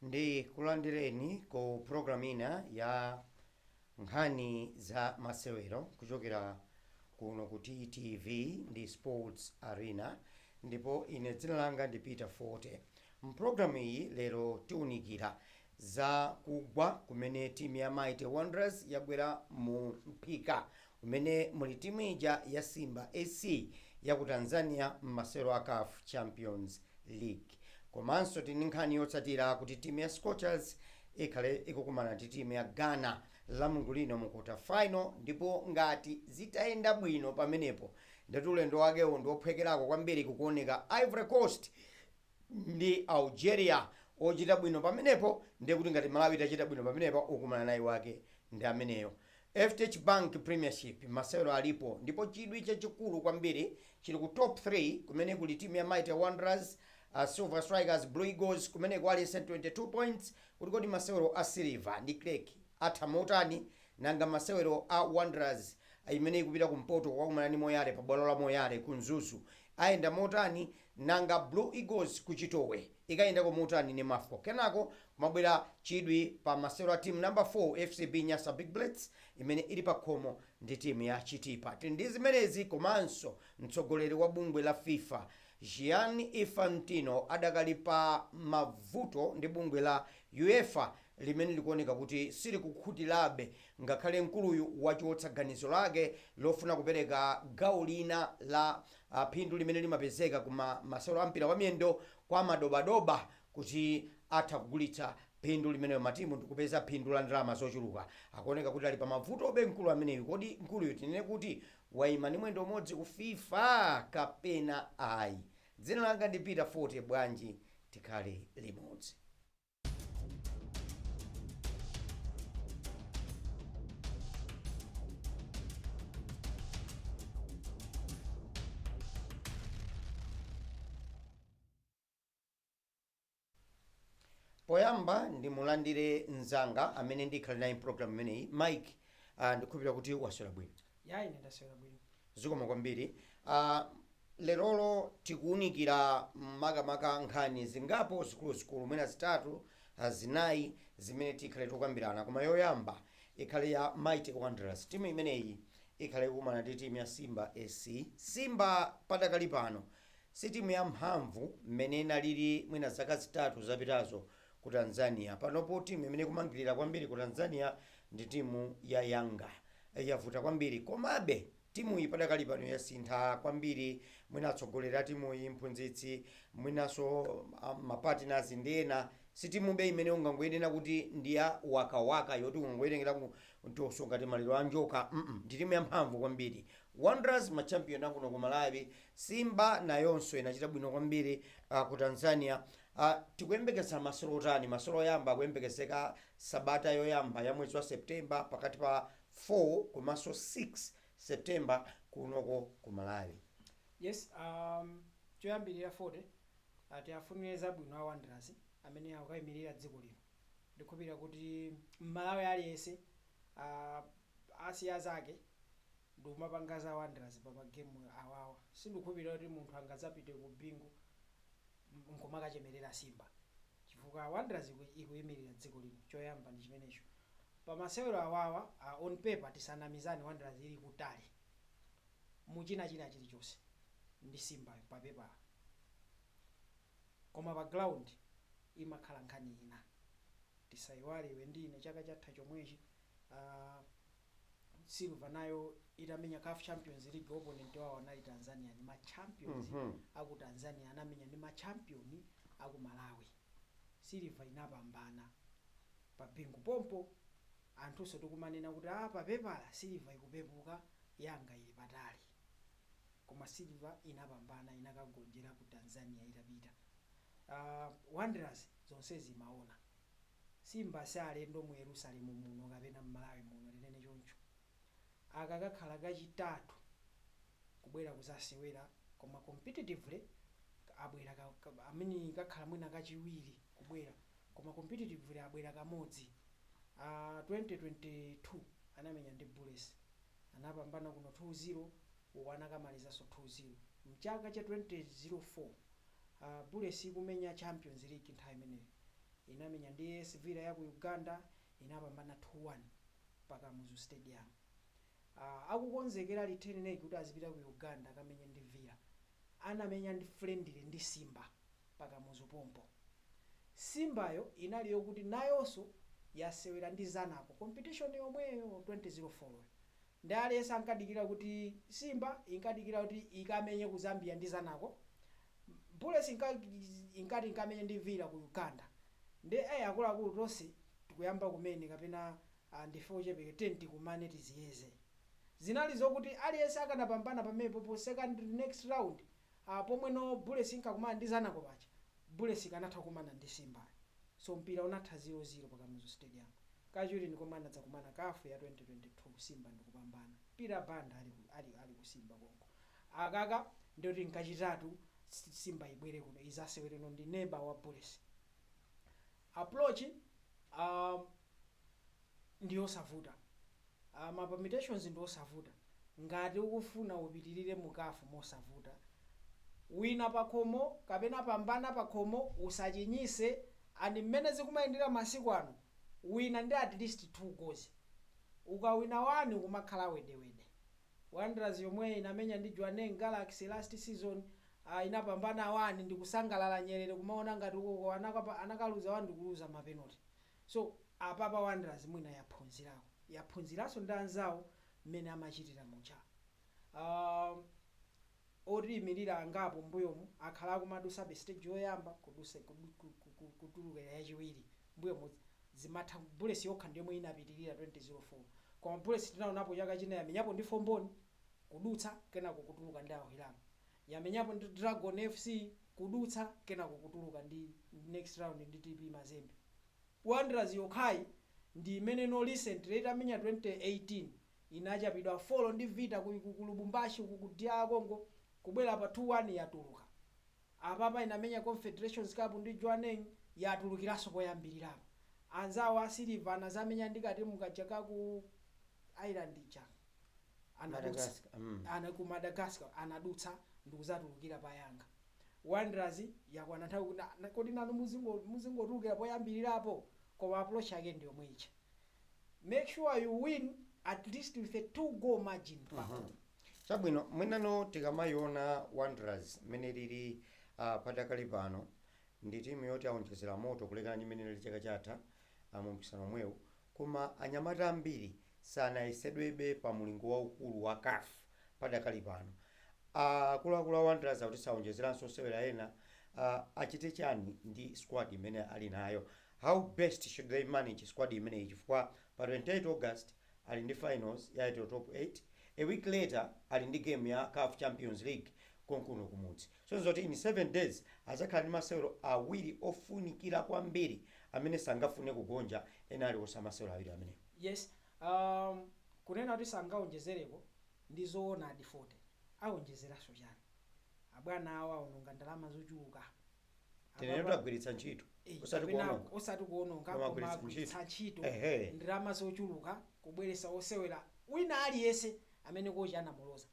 ndi kulandireni ku program ina ya nkhani za masewero kuchokera kuno ku TTV ndi Sports Arena, ndipo ine dzina langa ndi Peter Forte. Mpulogalamu iyi lero tiunikira za kugwa kumene timu ya Mighty Wanderers yagwera mu mpika umene muli timu ija ya Simba SC ya ku Tanzania m'masewero a CAF Champions League. Komanso tini nkhani yotsatira kuti timu ya Scorchers ikhale ikukumana ndi timu ya Ghana la mulungu lino mu quarter final, ndipo ngati zitayenda bwino pamenepo ndati ulendo wakewo ndi ophwekerako kwambiri kukuoneka Ivory Coast ndi Algeria ochita bwino pamenepo, ndiye kuti ngati Malawi itachita bwino pamenepo ukumana nayi wake ndi ameneyo. FTH Bank Premiership masewero alipo, ndipo chidwi chachikulu kwambiri chili ku top 3 kumene kuli timu ya Mighty Wanderers, Silver Strikers, Blue Eagles kumene kwali 22 points. Kuti kodi masewero a Silver ndi Craig atha motani, nanga masewero a Wanderers imene ikupita kumpoto kwakumana ndi Moyale pa bwalo la Moyale ku Nzuzu ayenda motani, nanga Blue Eagles ku Chitowe ikayenda motani ndi Mafco. Kenako kumabwera chidwi pa masewero a team number 4 FCB Nyasa Big Blades imene ili pa khomo ndi timu ya Chitipa. Ndi zimenezi komanso mtsogoleri wa bungwe la FIFA Gianni Infantino adakali pa mavuto ndi bungwe la UEFA limene likuoneka kuti sili kukhutirabe, ngakhale mkuluyu wachotsa ganizo lake lofuna kupereka gawo lina la phindu limene limapezeka kuma masewero ampira wa miyendo kwa madobadoba kuti atha kugulitsa phindu limeneyo matimu ndikupeza phindu la ndalama zochuluka. Akuoneka kuti ali pa mavuto obe mkulu ameneyu. Kodi mkuluyu tinene kuti wayima ndi mwendo umodzi ku FIFA kapena ayi? Dzina langa ndi Peter Forte, bwanji tikhale limodzi. Poyamba ndimulandire nzanga amene ndikhale naye program imeneyi Mike, ndikupira kuti waswera bwino. Yayi ndaswera bwino. Zikomo kwambiri. Lerolo tikuunikira makamaka nkhani zingapo zikuluzikulu mwina zitatu zinayi zimene tikhale tikukambirana, koma yoyamba ikhale ya Mighty Wanderers. Timu imeneyi ikhale ikumana ndi timu ya Simba SC. Simba padakali pano si timu ya mphamvu mmene inalili mwina zaka zitatu zapitazo ku Tanzania. Panopo timu imene kumangirira kwambiri ku Tanzania ndi timu ya Yanga, yavuta kwambiri. Komabe timu iyi padakali pano yasintha kwambiri, mwina atsogoleri a timu iyi, mphunzitsi, mwinaso mapartners ndi ena. Si timu be imene ungangoyenera kuti ndi ya wakawaka yoti ungangoyenera kutoso ngati maliro a njoka. Ndi timu ya mphamvu kwambiri. Wanderers machampion akuno ku Malawi, Simba nayonso inachita bwino kwambiri ku Tanzania. Tikuyembekeza masolo otani? Masolo oyamba akuyembekezeka sabata yoyamba ya mwezi wa Septemba pakati pa 4 komanso 6 Septemba kunoko ku Malawi. Yes, choyambirira Forte tiafunire zabwino a Wanderers amene akuyimirira dziko lino. Ndikupira kuti Malawi aliyense asiya zake ndumapanga za Wanderers pa magemu awawa. Sindikupira kuti munthu angazapite ku bingu nkomakachemerera Simba chifukwa Wanderers ikuyimirira dziko lino. Choyamba ndi chimenecho. Pa masewero awawa on paper tisanamizane Wanderers ili kutali muchina chilichonse ndi Simba pa paper, koma pa ground imakhala nkhani ina. Tisayiwale iwe ndine chaka chatha chomwechi Silver nayo itamenya CAF Champions League, opponent wawo anali Tanzania, ni ma champions aku Tanzania anamenya ni ma champion aku Malawi. Silver inapambana pa bingu pompo, anthuso tikumanena kuti pa paper Silver ikupepuka, Yanga ili patali, koma Silver inapambana, inakagonjera ku Tanzania itapita. Wanderers zonse zimaona Simba salendo mu Yerusalemu muno kapena Malawi muno linene choncho. Akakakhala kachitatu kubwera kuzasewera, koma competitively abwera amene kakhala mwina kachiwiri kubwera, koma competitively abwera kamodzi. 2022 anamenya ndi Bullets, anapambana kuno 2-0, wanakamaliza so 2-0. Mchaka cha 2004 Bullets kumenya Champions League nthawi imeneyo inamenya ndi AS Villa ya ku Uganda inapambana 2-1 pakamuzu stadium. Akukonzekera litene kuti azipita ku Uganda akamenya ndi Villa, anamenya ndi friendly ndi Simba pakamuzu pompo. Simbayo inali yokuti nayonso yasewera ndi Zanaco competition yomweyo 2004 ndi aliyense ankadikira kuti Simba inkadikira kuti ikamenye ku Zambia ndi Zanaco, Bullets inkati inkamenye ndi Villa ku Uganda. Ndi akuluakulu tonse tikuyamba kumene kapena ndife ochepeke tenti kumane tiziyeze. Zinali zokuti aliyense akanapambana pamenepo po second next round pomwe no Bullets inkakumana ndi Zanaco pacha, Bullets ikanatha kumana ndi Simba. So mpira unatha 0-0 pakamuzu stadium. Kachiwiri ndikomana dzakumana kafu ya 2022 Simba ndikupambana. Mpira banda ali ku Simba konko. Akaka ndoti nkachitatu Simba ibwere kuno izasewereno ndi neighbor wa Bullets. Approach ndiyo savuta. Ma permutations ndiyo savuta. Ngati ukufuna upitirire mukafu mosavuta. Wina pakhomo kapena pambana pakhomo usachinyise and mmene zikumayendera masiku ano wina ndi at least 2 goals. Ukawina 1 kumakhala wedewede. Wanderers yomwe inamenya ndi Jwaneng Galaxy last season inapambana 1 ndi kusangalala Nyerere kumaona ngati uko anakaluza 1 kuluza mapenalty. So apapa Wanderers mwina yaphunziraso ndi anzawo mmene amachitira mucha. Otiyimirira angapo mbuyomu akhala kumadusa stage yoyamba kutuluka yachiwiri mbuyomu zimatha Bullets yokha ndiyomwe inapitirira 2004 koma Bullets tinaonapo chaka china yamenyapo ndi Fomboni kudutsa kenako kutuluka ndi Ahilamo, yamenyapo ndi Dragon FC kudutsa kenako kutuluka ndi next round ndi TP Mazembe. Wanderers yokhayi ndi imene no recently itamenya 2018 inachapidwa folo ndi Vita ku Lubumbashi ku DR Congo kubwera pa 2-1 yatuluka. Apapa inamenya Confederations Cup ndi Jwaneng yatulukiranso poyambirirapo. Anzawo a Silver anazamenya ndi katimu kachaka ku Island cha anadutsa ku Madagascar anadutsa ndikuzatulukira pa Yanga. Wanderers yakwana nthawi kuti nanu muzingotulukira poyambirirapo koma approach yake ndiyo mwicha. Make sure you win at least with a 2-goal margin. Chabwino mwinano tikamayiona Wanderers mmene lili padakali pano ndi timu yoti aonjezera moto kulekana ndi mmene lili chaka chatha mu mpikisano omwewu, koma anyamata ambiri sanayesedwebe pa mulingo waukulu wa CAF padakali pano. Akuluakulu a Wanderers akuti saonjezeranso osewera ena, achite chani ndi squad imene ali nayo? How best should they manage squad imene chifukwa pa 28 August ali ndi finals ya top 8, a week later ali ndi game ya CAF Champions League konkuno kumudzi. So zoti in 7 days azakhala ndi masewero awiri ofunikira kwambiri amene sangafune kugonja ena ali osamasewero awiri amene. Yes, kunena kuti sangaonjezereko ndi zoona adi 40 aonjezeraso chani. Abwana awo aononga ndalama zochuluka. Tenero tagwiritsa ntchito osati kuononga koma kugwiritsa ntchito ndalama zochuluka kubweresa osewera wina aliyense amene koji anamuloza.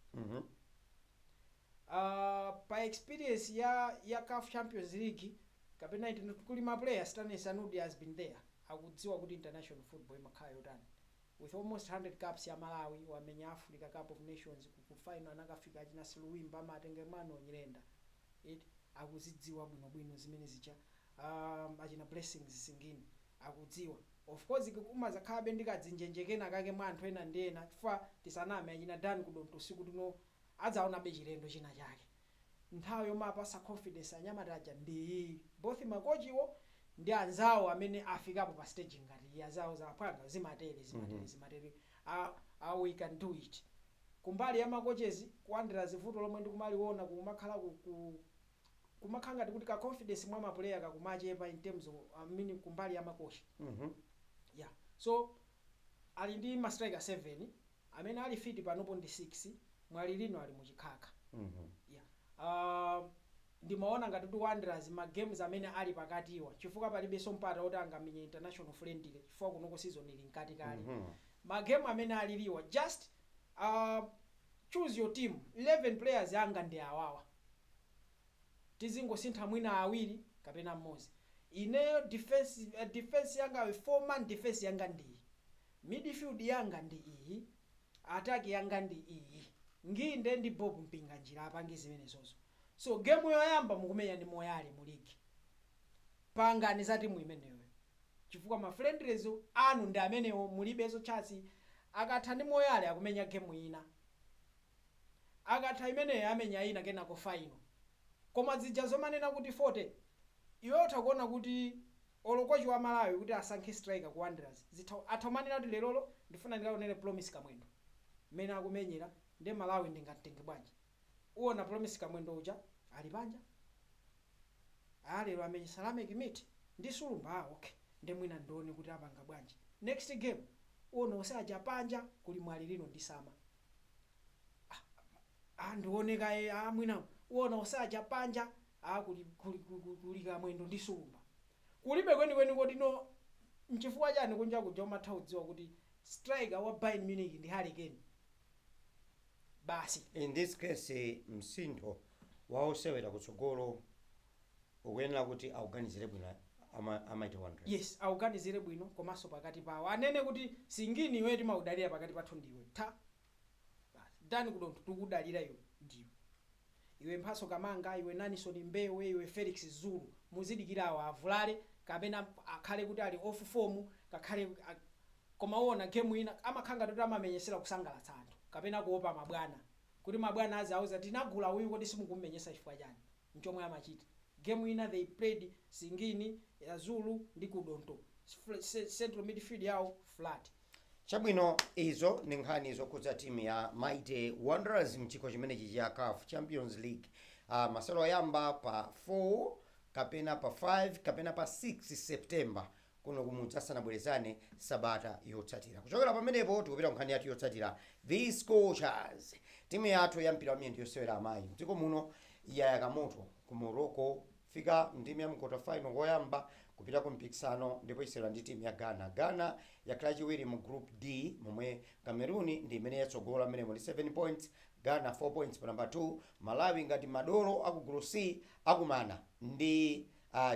Pa experience ya CAF Champions League kapena kuli ma players Stanley Sanudi has been there. Akudziwa kuti international football imakhala yotani. With almost 100 caps ya Malawi wamenya Africa Cup of Nations ku final anakafika achina Siluwimba amatenge mano Nyirenda. Akuzidziwa bwinobwino zimene zicha achina Blessings Singini akudziwa. Of course kumazakhabe ndikadzinjenjekena kake mwa anthu ena ndi ena chifukwa tisaname achina Dan kudonto siku tuno adzaona bechilendo china chake. Nthawi yomwe apasa confidence anyamataja ndi both makochiwo ndi anzawo amene afikapo pa stage ngati yazawo zapanga zimatere. We can do it. Kumbali ya makochezi Wanderers vuto lomwe ndikumaliona kumakhala kumakhala ngati kuti ka confidence mwa ma player kakumachepa in terms of kumbali ya makochi. Yeah. So ali ndi ma striker 7 amene ali fit panopo ndi 6 mwali lino ali muchikhaka. Yeah. Ndimaona ngati kuti Wanderers ma games amene ali pakatiwa chifukwa palibe sompata oti angamenye international friendly chifukwa kunoko season ili nkati kali. Ma game amene aliliwa just choose your team. 11 players anga ndi awawa. Tizingosintha mwina awiri kapena mmodzi. ineyo defense yanga 4-man defense yanga ndi iyi, midfield yanga ndi iyi, attack yanga ndi iyi, nginde ndi Bob Mpinganjira apange zimenezozo. So game yoyamba mukumenya ndi Moyale mu league, pangani za timu imeneyo chifukwa ma friendlies anu ndi amenewo mulibezo chance. Akatha ndi Moyale akumenya game ina, akatha imeneyo amenya ina kenako final. Koma zija zomanena kuti 40 iwe utakuona kuti olokochi wa Malawi kuti asankhe striker ku Wanderers athamanira kuti lerolo ndifuna ndikaonere Promise Kamwendo mmene akumenyera ndi Malawi ndingatenge bwanji. Uona Promise Kamwendo uja ali panja, lero amenye Salame Kimiti ndi Sulumba, okay ndi mwina ndione kuti apanga bwanji. Next game uona usaja panja kuli Mwali lino ndi Sama, ndioneka mwina uona usaja panja kuli Kamwendo ndi Sulumba, kulibe kweni kodi no nchifukwa chani kunja kuja umathaudziwa kuti striker wa Bayern Munich ndi Harry Kane basi. In this case msindo waosewera kutsogolo ukuyenera kuti auganizire bwino amaita Wanderers. Yes, auganizire bwino komanso pakati pawo anene kuti singini iwe timaudalira pakati pathu ndiwe ta basi dani kudonto tikudalira iwe ndiwe iwe Mphaso Kamanga, iwe Nanison Mbewe, iwe Felix Zulu muzidikirawo avulale kapena akhale kuti ali off form kakhale koma uona game ina amakhanga kuti amamenyesera kusangalatsa anthu kapena kuopa mabwana kuti mabwana azauza tinagula uyu kuti simukummenyesa chifukwa chani, nchomwe amachita. Game ina they played singini ya Zulu ndi kudonto, central midfield yawo flat. Chabwino izo ni nkhani zokudza timu ya Mighty Wanderers mchiko chimenechi cha CAF Champions League. Masewero yamba pa 4 kapena pa 5 kapena pa 6 September kuno kumudza sanabwerezane sabata yotsatira. Kuchokera pamenepo tikupita nkhani yathu yotsatira, the Scorchers. Timu yathu ya mpira wamiyendo yosewera amayi mdziko muno yayaka moto ku Morocco fika ndimi ya mkota final koyamba kupita ku mpikisano ndipo isewera ndi timu ya Ghana yakhala chiwiri mu group D, momwe Cameroon ndi imene yatsogola mmenemo ndi 7 points, Ghana 4 points pa number 2. Malawi ngati madolo aku group C akumana ndi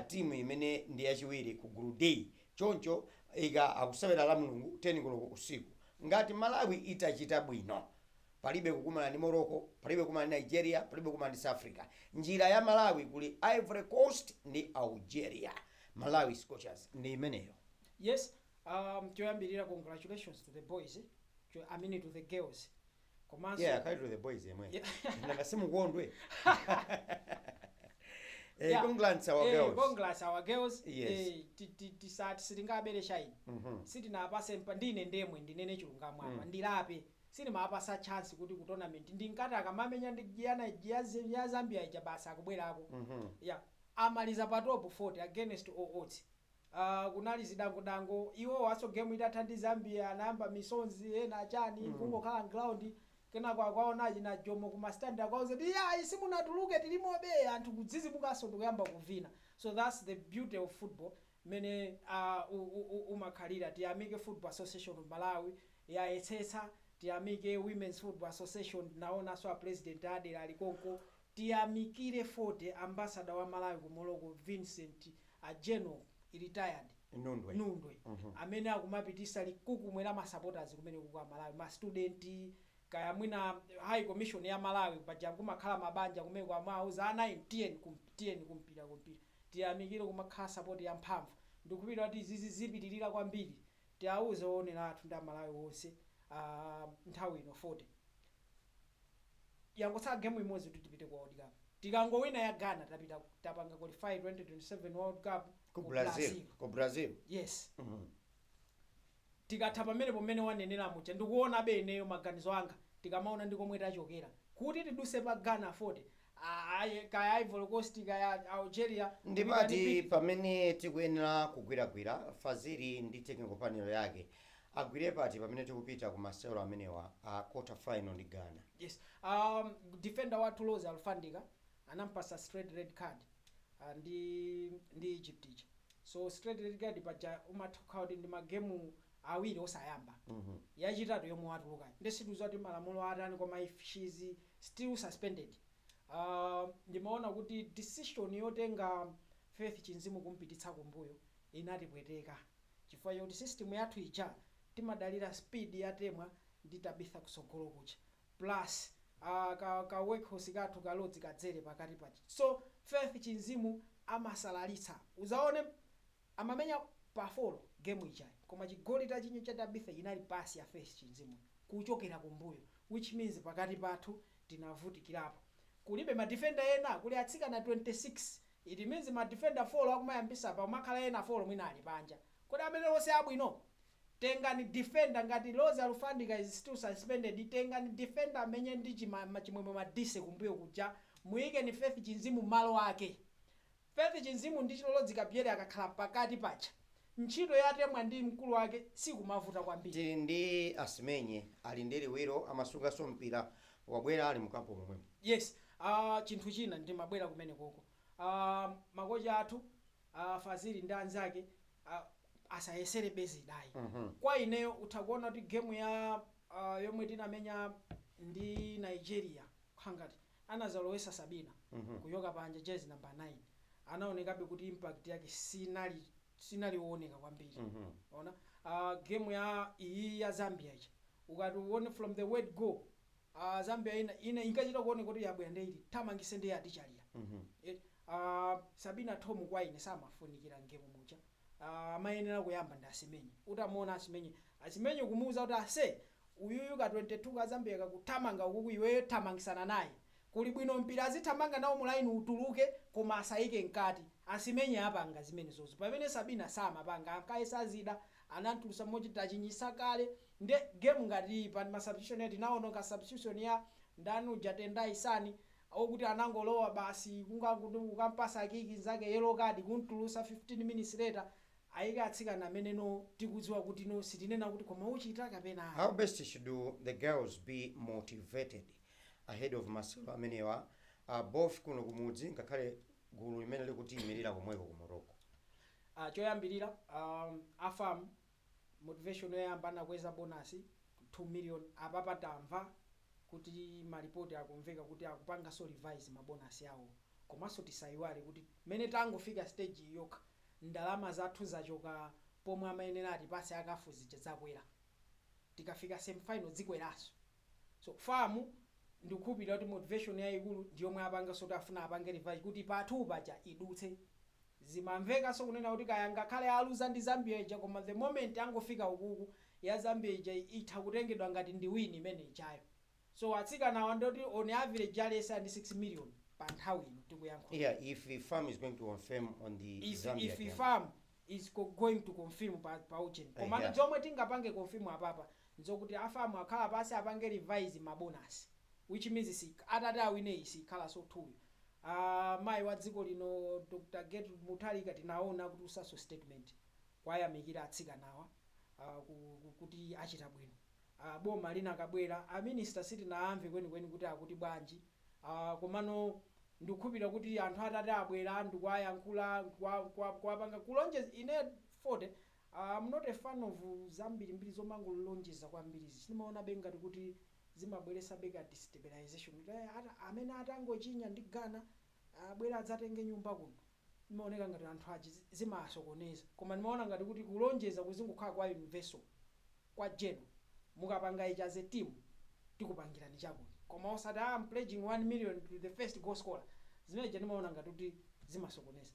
timu imene ndi yachiwiri ku group D. Choncho ika akusewera la Mulungu 10 koloko usiku. Ngati Malawi itachita bwino palibe kukumana ndi Morocco, palibe kukumana ndi Nigeria, palibe kukumana ndi South Africa. Njira ya Malawi kuli Ivory Coast ndi Algeria. Malawi Scorchers ndi imeneyo. Yes, choyambirira congratulations to the boys, I mean to the girls. Komanso Yeah, to the boys yemwe. Nanga simukondwe. Congrats our girls. Congrats our girls. Yes. Tisati sitingabere shaini. Sitinapase ndine ndemwe ndinene chilungamo apa ndilape. Sinimapasa chance kuti ku tournament ndinkati akamamenya ndi ya Zambia ija basa akubwerako. Yeah, amaliza pa top 40 against all odds. Kunali zidango iwo waso game itatha ndi Zambia anayamba misonzi ena chani kungokhala ground kena kwaonaji na Jomo kuma stand akauze ndi simunatuluke tilimobe anthu kudzizimukaso ndikuyamba kuvina. So that's the beauty of football mene umakhalira tiyamike Football Association of Malawi yayetsetsa, tiyamike Women's Football Association naona so president adera alikonko, tiyamikire 40 ambassador wa Malawi ku Morocco Vincent Ajeno retired Nundwe amene akumapitisa likuku mwera ma supporters kumene kwa Malawi, ma student kaya mwina high commission ya Malawi paja kumakhala mabanja kumene kwa mauza ana 10 kumpira tiyamikire kumakhala support ya mphamvu ndikupita kuti zizi zipitirira kwambiri tiyauze onera athu nda Malawi wonse nthawi ino 40 yangotsala game imodzi kuti tipite kwa World Cup. Tikangowina ya Ghana tapanga qualify 2027 World Cup ku Brazil. Yes. Tikatha pamene pomene wanenera mucha ndikuona beneyo maganizo anga tikamaona ndikomwe tachokera kuti tiduse pa Ghana 40 kaya Ivory Coast kaya Algeria ndimati pamene tikuyenera kugwiragwira Fazili ndi technical panel yake agwire pati pamene tikupita ku masewero amenewa quarter final ndi Ghana. Yes, defender wa Toulouse Alfandika anampasa straight red card ndi Egypt ichi. So straight red card paja umatokha ndi magemu awiri osayamba. Yachitatu yomwe watuluka ndesituza kuti malamulo atani koma if still suspended. Ndimaona kuti decision yotenga Faith Chinzimu kumpititsa kumbuyo inatipweteka chifukwa choti system yathu ija timadalira speed yatemwa ndi Tabitha kusogolo kucha plus ka workhorse kathu kalodzi kadzere pakati pachi. So Faith Chinzimu amasalalitsa uzaone amamenya pa 4 game ichayi koma chigoli tachinyi cha Tabitha inali pasi ya Faith Chinzimu kuchokera kumbuyo, which means pakati pathu tinavutikirapo. Kulibe ma defender ena kuli atsikana 26, it means ma defender 4 akumayambisa pa makhala ena 4 mwina ali panja. Kodi amene onse abwino tengani defender ngati Rose Alufandika is still suspended, tengani defender amenye ndi chimwemwe madise kumbuyo kuja muike ni Faith Chinzimu malo ake. Faith Chinzimu ndi Chilolodzi Gabriel akakhala pakati pacha ntchito yatemwa ndi mkulu wake sikumavuta kwambiri. Tili ndi Asimenye ali ndi liwiro amasungaso mpira wabwera ali mukampo momwe. Yes, chinthu china ndi mabwera kumene koko. Makocha athu Fazili ndi anzake asayesere bezi dai. Kwa ineyo utakuona kuti game ya yomwe tinamenya ndi Nigeria khangati anazalowesa Sabina kuyoka panja jezi number 9 anaonekabe kuti impact yake sinalioneka kwambiri. Unaona game ya iyi ya Zambia ichi ukati uone from the word go Zambia ina inkachita kuone kuti yabwera ndeili tamangise ndi adichalira. Sabina Tomu kwa ine samafunikira ngemu mucha mayenera kuyamba ndi Asimenye. Utamuona Asimenye kumuuza kuti ase uyuyu ka 22 ka Zambia kakutamanga ukuku iwe tamangisana naye kuli bwino mpira azithamanga nawo mulaini utuluke koma asayike nkati. Asimenye apanga zimene zozo pamene Sabina samapanga akaisa zida anantulusa mochita chinyisa kale nde game ngati pa ma substitution yati naono ka substitution ya ndanu jatenda isani okuti anangolowa basi kukampasa kiki zake yellow card kuntulusa 15 minutes later ayika atsikana amene no tikudziwa kuti no sitinena kuti koma uchita kapena. How best should the girls be motivated ahead of masewero amenewa both kuno kumudzi ngakhale gulu limene likuti imirira komweko ku Morocco? Choyambirira afam motivation yoyamba anakweza bonus 2 million apapa tamva kuti malipoti akumveka kuti akupanga so revise mabonus yawo komanso tisaiwale kuti mene tangofika stage yoka ndalama zathu zachoka pomwe amayenera atipase akafuzi chazakwera tikafika semifinal zikweraso. So famu ndikukhupira kuti motivation yayikulu ndiyomwe apanga so afuna apange revise kuti pathu paja idutse zimamveka so kunena kuti kaya ngakhale aluza ndi Zambia ija koma the moment angofika ukuku ya Zambia ija itha kutengedwa ngati ndi win imene ichayo. So atsikana wandoti on average alesa ndi 6 million pa nthawi ino tikuyankhula. Yeah, if farm is going to confirm on the Zambia if farm is going to confirm pa uchen komano jomwe tingapange confirm apapa nzokuti afamu akhala pasi apange revise mabonus which means atati awine isikhala so thuyo. Mai wa dziko lino Dr. Gertrude Mutharika tinaona kuti usaso statement kwayamikira atsikanawa kuti achita bwino. Boma lina kabwera a minister siti naamve kweni kuti akuti bwanji komano ndikukhupira kuti anthu atati abwera ndikuwayankhula kwapanga kulonjeza ine 40 I'm not a fan of zambiri mbiri zomangolonjeza kwambiri sinimaona bengati kuti zimabweresa bega destabilization amene atangochinya ndi Ghana abwera adzatenge nyumba kuno imaoneka ngati anthu aji zimasokoneza koma nimaona ngati kuti kulonjeza kuzingokhala kwa universal kwa general mukapanga icha as a team tikupangirani chakuti koma osati I'm pledging 1 million to the first goal scorer zimene nimaona ngati kuti zimasokoneza.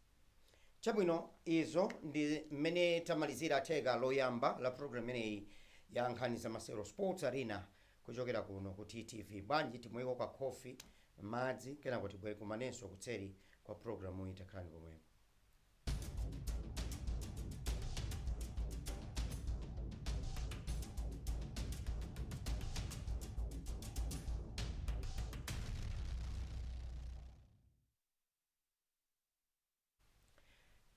Chabwino izo ndi mmene tamalizira theka loyamba la program ineyi ya nkhani za masewero Sports Arena kuchokera kuno ku TTV. Bwanji timweko kwa coffee madzi kenako tibwere kumanenso kutseri kwa programu itakhalani pomwepo.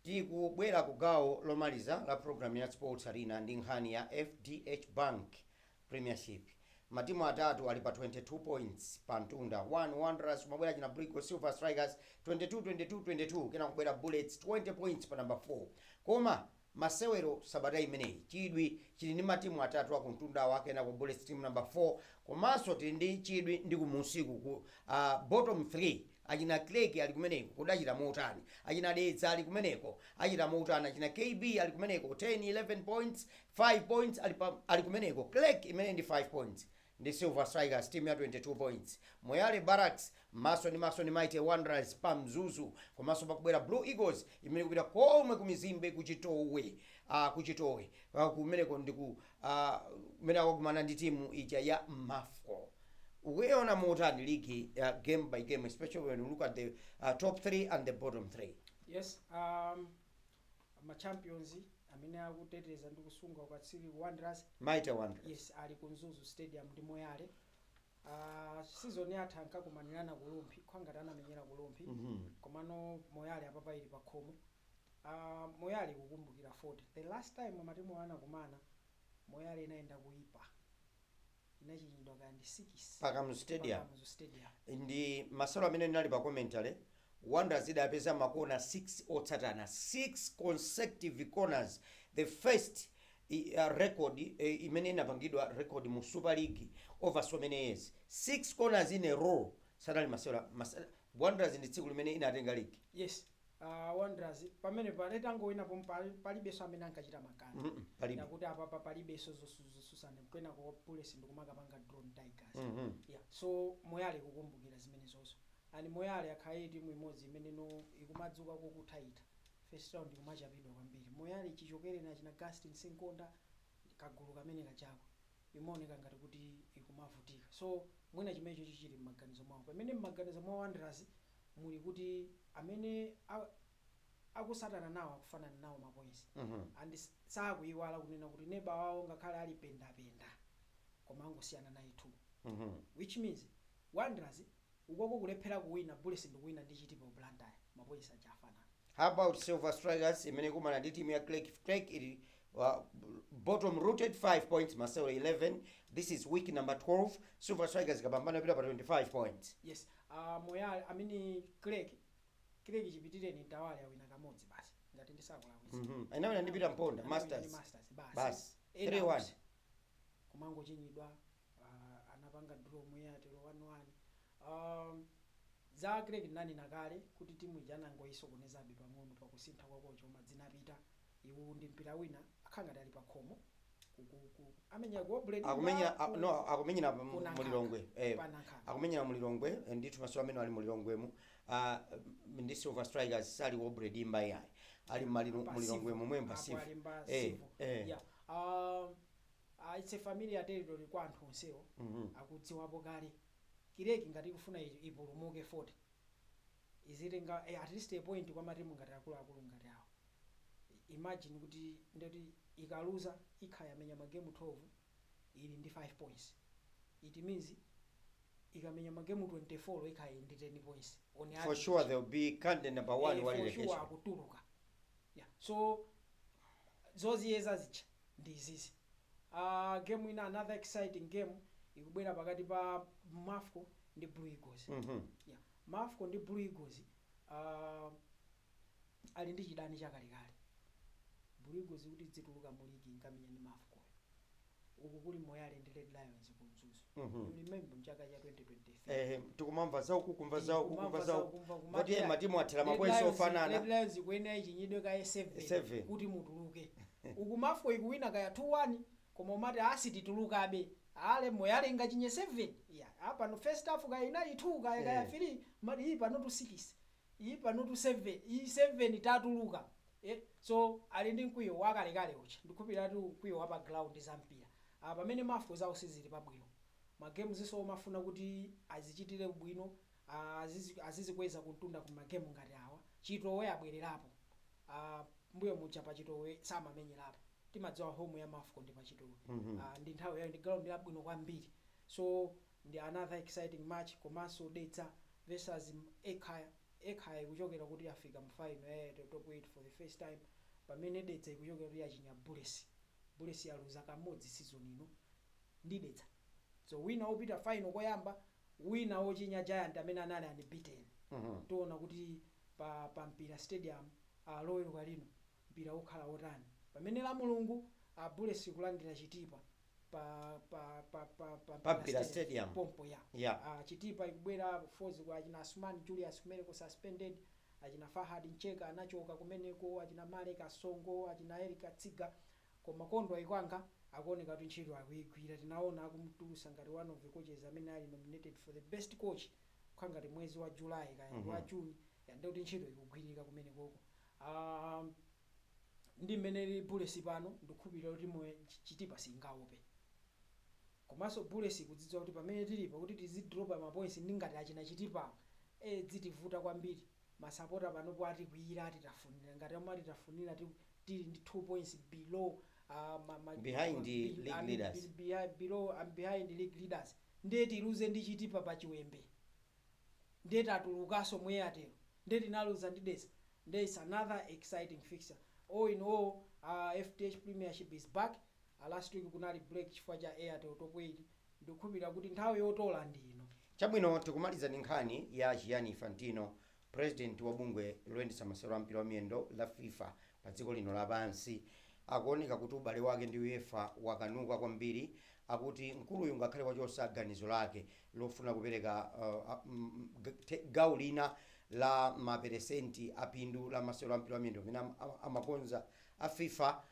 Tikubwera ku gawo lomaliza la program ya Sports Arena ndi nkhani ya FDH Bank Premiership. Matimu atatu ali pa 22 points pa mtunda. 1 Wanderers kumabwera china Brico Silver Strikers 22 kena kubwera Bullets 20 points pa number 4. Koma masewero sabata imeneyi Chidwi chili ndi matimu atatu aku mtunda wake na ku Bullets team number 4 komanso tili ndi Chidwi ndi kumusiku ku bottom 3 achina Craig ali kumeneko kodi achita motani, achina Dedza ali kumeneko achita motani, achina KB ali kumeneko 10 11 points 5 points ali kumeneko. Craig imene ndi 5 points ndi Silver Strikers team ya 22 points. Moyale Barracks Mason Mighty Wanderers pa mzuzu, komanso pakubwera Blue Eagles imene kupita komwe kumizimbe kuchitowe kumeneko ndiku kumene akukumana ndi timu ija ya Mafco. Ukuiona motani ligi game by game, especially when you look at the top 3 and the bottom 3? Yes, ma champions amene akuteteza ndi kusunga ukatsiri Wanderers, Mighty Wanderers. yes, ali ku Mzuzu Stadium ndi Moyale. Season yatha ankakumanirana kulumpi khwangati anamenyera kulumpi, komano Moyale apapa ili pakhomo. Moyale kukumbukira 40 the last time matimu anakumana Moyale inaenda kuipa inachiyindwa kandi 6 Pakamuzu Stadium. Pakamuzu Stadium. Ndi masalo amene ndinali pa commentary, Wanderers idapeza makona 6 otsatana, 6 consecutive corners, the first record imene inapangidwa record mu Super League over so many years. 6 corners in a row. Sadali masalo Wanderers ndi tsiku limene inatenga league. Yes, Wanderers pamene paletangowina palibeso amene ankachita makanda. Palibe. Yakuti apa palibeso zosusana kwena ko Bullets ndikumakapanga Drone Tigers. Yeah, so Moyale kukumbukira zimene zonso. Ani Moyale akhaye timu imodzi imene no ikumadzuka kokutaita. First round kumachapidwa kwambiri. Moyale chichokere na china Gaston Sinkonda kagulu kamene kachako imaoneka ngati kuti ikumavutika. So mwina chimenecho chichili m'maganizo mwawo. Pamene m'maganizo mwa Wanderers muli kuti amene akusatana nawo akufanana nawo mapoints. And sakuyiwala kunena kuti neba wawo ngakhale ali penda koma angosiyana naye 2. Which means Wanderers ukoko kulephera kuwina, Bullets ndikuwina ndi chitipo Blantyre, mapoints achafanana. How about Silver Strikers imene kumana ndi team ya Craig ili bottom rooted 5 points, Marcelo 11. This is week number 12. Silver Strikers kapambana pita pa 25 points. Yes, Moyale amini Craig chipitire ni Tawale awina kamodzi basi ngati ndisakulawisa. Inawina ndipita mponda Masters basi 3-1 kumango chinyidwa anapanga draw Moyale 1-1. Za Craig nani nakale kuti timu ija anangoyisokonezabe pang'ono pakusintha kwako choma dzinapita iwu ndi mpira wina akhanga dali pakhomo amenya go blade akumenyera mulilongwe akumenyera mulilongwe ndithu maso amene ali mulilongwemu ndi Silver Strikers sali wo blade imba yayi ali mulilongwe momwe passive yeah it's a familiar territory kwa anthu onsewo akudziwapo kale. Craig ngati kufuna ipulumuke 40 izirenga at least a point kwa matimu ngati akulu ngati awo. Imagine kuti ndoti ikaluza ikhaya menya magemu 12 ili ndi 5 points. It means ikamenya magemu 24 ikhaya ndi 10 points on for sure they will be candidate number 1 wali relegation. For sure akutuluka. Yeah, so zoziyeza zicha ndi izizi. Game ina another exciting game ikubwera pakati pa Mafco ndi Blue Eagles. Yeah, Mafco ndi Blue Eagles ali ndi chidani chakalekale. Blue Eagles kuti dzituluka mu ligi nkamenya ndi Mafco. Uku kuli Moyale ndi Red Lions ku Mzuzu. You remember mchaka cha 2023. Tikumamva za uku kumva za kuti matimu athera mapoints ofanana. Red Lions kuyenera ichinyidwe ka 7 kuti mutuluke. Uku Mafco ikuwina kaya 2-1 koma umati asititulukabe. Ale Moyale ngachinye 7. Yeah, apa no first half ka inali 2 kaya 3, mali hii pano to 6. Hii pano to 7. Hii 7 tatuluka. So ali ndi mkwiyo wakalekale uchi. Ndikupira tu mkwiyo wa pa ground za mpira. Pamene Mafco zawo sizili pabwino. Ma games ziso mafuna kuti azichitire bwino, azizikweza kuntunda ku magame ngati awa. Chitowe abwererapo. Mbuyo mucha pa Chitowe samamenyerapo. Timadziwa home ya Mafco ndi pa Chitowe. Ndi nthawi ya ndi ground ya bwino kwambiri. So ndi another exciting match komanso Dedza versus Ekhaya kuchokera kuti afika mu final top 8 for the first time. Pamene Dedza ikuchokera kuti achinya Bullets yaluza kamodzi season ino ndi Dedza. So winner opita final koyamba, winner ochinya Giant amene anali unbeaten. Tiona kuti pa mpira stadium loweruka lino mpira ukhala otani. Pamene la Mulungu Bullets kulandira chitipa Pampira Stadium. pompo ya Yeah. chitipa ikubwera force kwa achina Asman Julius kumene ku suspended, achina Fahad Ncheka anachoka kumeneko, achina Malek Asongo, achina Erika Tsiga, koma Kondo Aikwanga akuoneka kuti ntchito akuyigwira. Tinaona akumutulusa ngati one of the coaches amene ali nominated for the best coach khangati mwezi wa July kaya wa June, yande kuti ntchito ikugwirika kumene koko. Ndi mmene Bulesi pano ndikukhulupirira kuti mwe chitipa singaope, komanso Bulesi kudzidziwa kuti pamene tilipo kuti tizidropa mapoints ndingati achina chitipa dzitivuta kwambiri. Masapota panopo atikwiyira atitafunira ngati amati tafunira tili ndi 2 points below behind the league leaders. Behind league leaders. Ndeti iluze ndi chitipa pa chiwembe, ndeti atulukaso mwe atero, ndeti naluza ndi Desa. There is another exciting fixture. All in all, FTH Premiership is back. Last week kunali break chifukwa cha Airtel top 8. Ndikukhulupirira kuti nthawi yotola ndino. Chabwino tikumaliza ndi nkhani ya Gianni Infantino, president wa bungwe loyendetsa masewero a mpira wa miyendo la FIFA pa dziko lino lapansi. Akuoneka kuti ubale wake ndi UEFA wakanuka kwambiri, akuti mkuluyu ngakhale wachosa ganizo lake lofuna kupereka gawo lina la maperesenti apindu la masewero a mpira wa miyendo amene amakonza a FIFA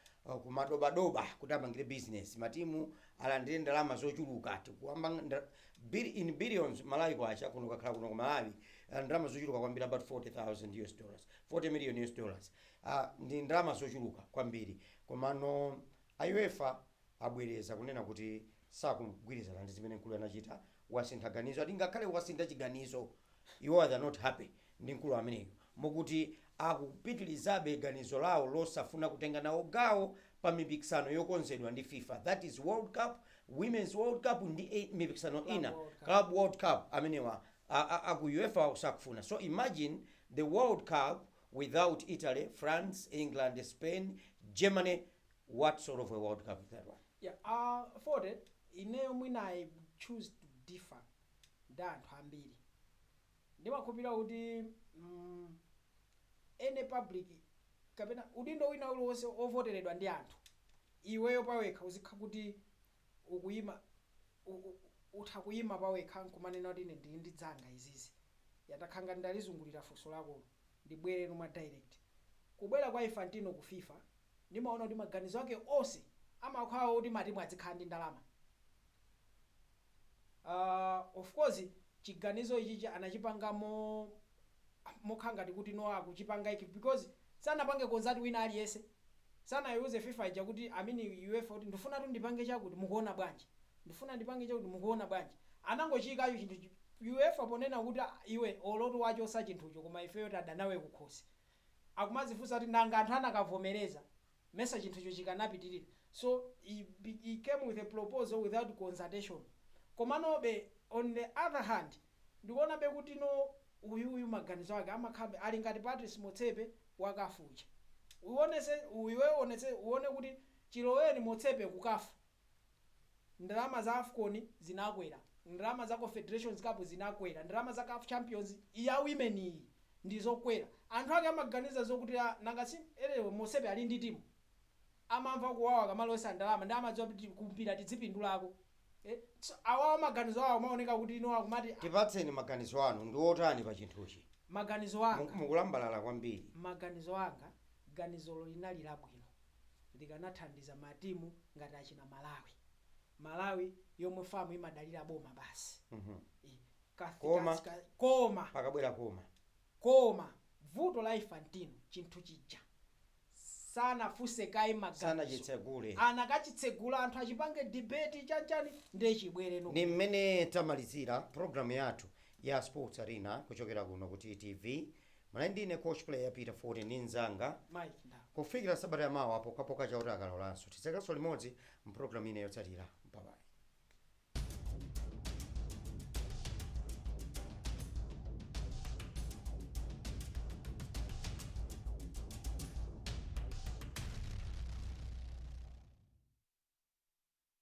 kumadobadoba kuti amangire business. Matimu alandire ndalama zochuluka tikuamba in billions. Malawi kwacha kuno kakhala kuno ku Malawi ndalama zochuluka kwambiri, about $40 million. Ndi ndalama zochuluka kwambiri, komano UEFA abwereza kunena kuti sakugwirizana ndi zimene mkulu anachita, wasintha ganizo. Ati ngakhale wasintha chiganizo iwo are not happy ndi mkulu ameneyo, mokuti akupitilizabe ganizo lawo losafuna kutenga nawo gawo pa mipikisano yokonzedwa ndi FIFA, that is World Cup, Women's World Cup ndi mipikisano ina Club World Cup amenewa aku UEFA sakufuna. So imagine the World Cup without Italy, France, England, Spain, Germany. What sort of a World Cup is that one? Yeah, for that, ineyo mwina I choose to differ da anthu ambiri. Ndimakhulupirira kuti ene public kapena udindo wina uliwonse ovoteredwa ndi anthu, iweyo pawekha uzikha kuti ukuyima utha kuyima pawekha nkumanena kuti ine ndili ndi dzanga izizi. Yatakhanga ndalizungulira funso lako ndibwere noma direct. Kubwera kwa Infantino ku FIFA ndimaona kuti maganizo ake onse amakhawa kuti matimu azikhala ndi ndalama. Of course chiganizo ichi anachipanga mokhangati kuti no akuchipanga iki because sanapange konzati wina aliyese, sanayuze FIFA ija kuti amini UEFA kuti ndifuna tu ndipange chakuti mukuona bwanji, ndifuna ndipange chakuti mukuona bwanji. Anangochikayo chinthu UEFA ponena kuti iwe olotu wachosa chinthucho koma ifeyo tadanawe kukhosi. Akumazifunsa kuti nanga anthu anakavomereza mesa chinthucho chikanapitirira. So he came with a proposal without consultation. Komanobe on the other hand ndikuona be kuti no uyu maganizo ake amakhabe ali ngati Patrice Motsepe wakafucha. Uone kuti Chiloweni Motsepe kukafu, ndalama za AFCON zinakwera, ndalama za Confederations Cup zinakwera, ndalama za CAF Champions ya women iyi ndizokwera. Anthu ake amaganiza zokuti nanga si elewe Motsepe ali ndi timu amamva kuwawa kamalosa ndalama ndi amadziwa kuti kumpira tizipindulako. So awawa maganizo awo maoneka kuti ino akumati tipatseni maganizo anu ndi otani pa chinthuchi. Maganizo anga mukulambalala kwambiri. Maganizo anga ganizolo linali labwino, likanathandiza matimu ngati achina Malawi yomwe famu imadalira boma basi. Koma pakabwera koma vuto la Infantino chinthu chija sanafuse kai sanachitsegule, anakachitsegula anthu achipange debate chanchani ndechibwere no. Ni mmene tamalizira programu yathu ya Sports Arena kuchokera kuno kuti TV. Mwana ndine coach player Peter Ford ndi nzanga Mike Nda. Kufikira sabata ya mawa apo kapoka cha utakalolanso. Tisekanso limodzi mu programu ine yotsatira. Bye bye.